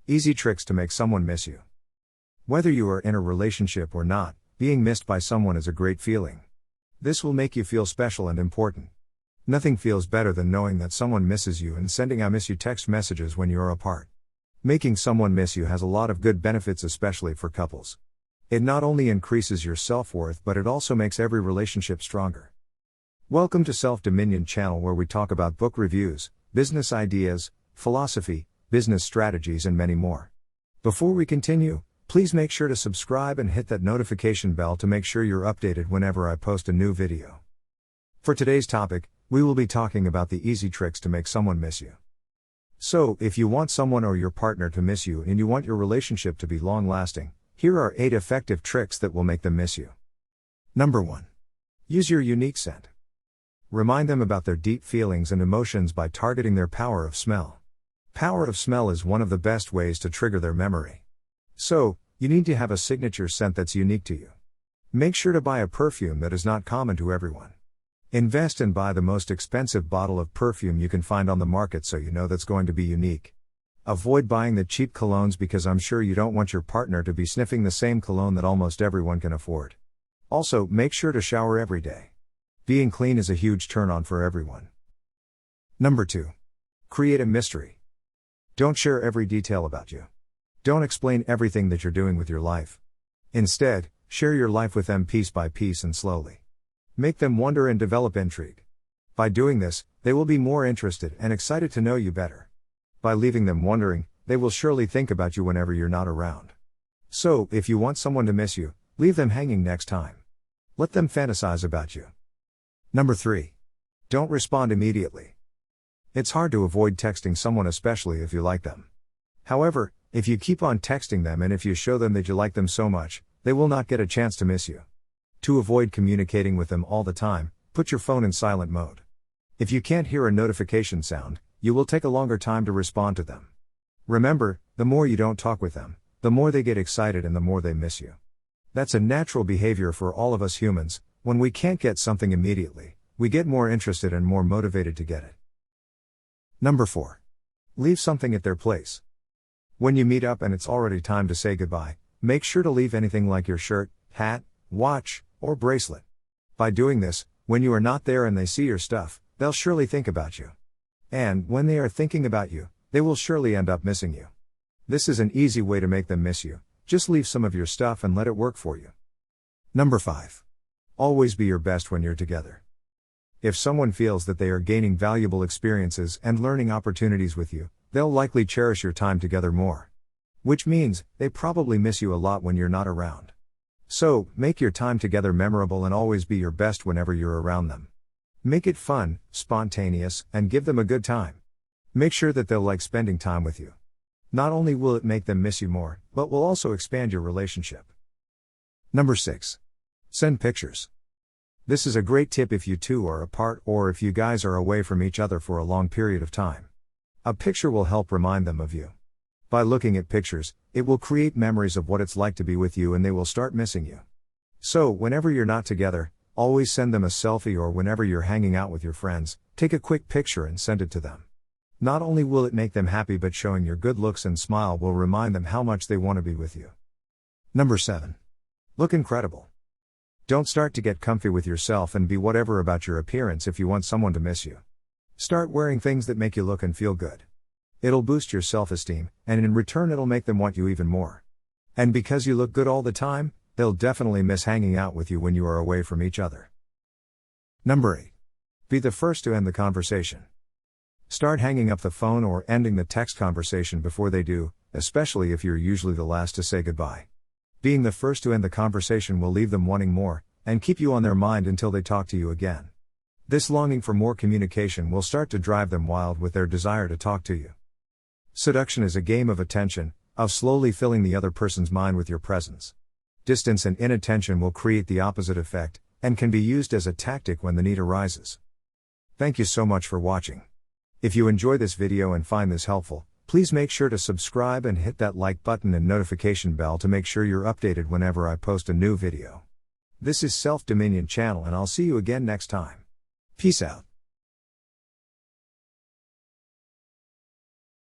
Easy tricks to make someone miss you. Whether you are in a relationship or not, being missed by someone is a great feeling. This will make you feel special and important. Nothing feels better than knowing that someone misses you and sending "I miss you" text messages when you are apart. Making someone miss you has a lot of good benefits, especially for couples. It not only increases your self-worth, but it also makes every relationship stronger. Welcome to Self-Dominion channel, where we talk about book reviews, business ideas, philosophy, business strategies, and many more. Before we continue, please make sure to subscribe and hit that notification bell to make sure you're updated whenever I post a new video. For today's topic, we will be talking about the easy tricks to make someone miss you. So, if you want someone or your partner to miss you and you want your relationship to be long-lasting, here are 8 effective tricks that will make them miss you. Number 1. Use your unique scent. Remind them about their deep feelings and emotions by targeting their power of smell. Power of smell is one of the best ways to trigger their memory. So, you need to have a signature scent that's unique to you. Make sure to buy a perfume that is not common to everyone. Invest and buy the most expensive bottle of perfume you can find on the market, so you know that's going to be unique. Avoid buying the cheap colognes, because I'm sure you don't want your partner to be sniffing the same cologne that almost everyone can afford. Also, make sure to shower every day. Being clean is a huge turn-on for everyone. Number 2. Create a mystery. Don't share every detail about you. Don't explain everything that you're doing with your life. Instead, share your life with them piece by piece and slowly. Make them wonder and develop intrigue. By doing this, they will be more interested and excited to know you better. By leaving them wondering, they will surely think about you whenever you're not around. So, if you want someone to miss you, leave them hanging next time. Let them fantasize about you. Number 3. Don't respond immediately. It's hard to avoid texting someone, especially if you like them. However, if you keep on texting them and if you show them that you like them so much, they will not get a chance to miss you. To avoid communicating with them all the time, put your phone in silent mode. If you can't hear a notification sound, you will take a longer time to respond to them. Remember, the more you don't talk with them, the more they get excited and the more they miss you. That's a natural behavior for all of us humans. When we can't get something immediately, we get more interested and more motivated to get it. Number 4. Leave something at their place. When you meet up and it's already time to say goodbye, make sure to leave anything like your shirt, hat, watch, or bracelet. By doing this, when you are not there and they see your stuff, they'll surely think about you. And when they are thinking about you, they will surely end up missing you. This is an easy way to make them miss you. Just leave some of your stuff and let it work for you. Number 5. Always be your best when you're together. If someone feels that they are gaining valuable experiences and learning opportunities with you, they'll likely cherish your time together more. Which means, they probably miss you a lot when you're not around. So, make your time together memorable and always be your best whenever you're around them. Make it fun, spontaneous, and give them a good time. Make sure that they'll like spending time with you. Not only will it make them miss you more, but will also expand your relationship. Number 6. Send pictures. This is a great tip if you two are apart or if you guys are away from each other for a long period of time. A picture will help remind them of you. By looking at pictures, it will create memories of what it's like to be with you, and they will start missing you. So, whenever you're not together, always send them a selfie, or whenever you're hanging out with your friends, take a quick picture and send it to them. Not only will it make them happy, but showing your good looks and smile will remind them how much they want to be with you. Number 7. Look incredible. Don't start to get comfy with yourself and be whatever about your appearance if you want someone to miss you. Start wearing things that make you look and feel good. It'll boost your self-esteem, and in return it'll make them want you even more. And because you look good all the time, they'll definitely miss hanging out with you when you are away from each other. Number 8. Be the first to end the conversation. Start hanging up the phone or ending the text conversation before they do, especially if you're usually the last to say goodbye. Being the first to end the conversation will leave them wanting more, and keep you on their mind until they talk to you again. This longing for more communication will start to drive them wild with their desire to talk to you. Seduction is a game of attention, of slowly filling the other person's mind with your presence. Distance and inattention will create the opposite effect, and can be used as a tactic when the need arises. Thank you so much for watching. If you enjoy this video and find this helpful, please make sure to subscribe and hit that like button and notification bell to make sure you're updated whenever I post a new video. This is Self-Dominion channel, and I'll see you again next time. Peace out.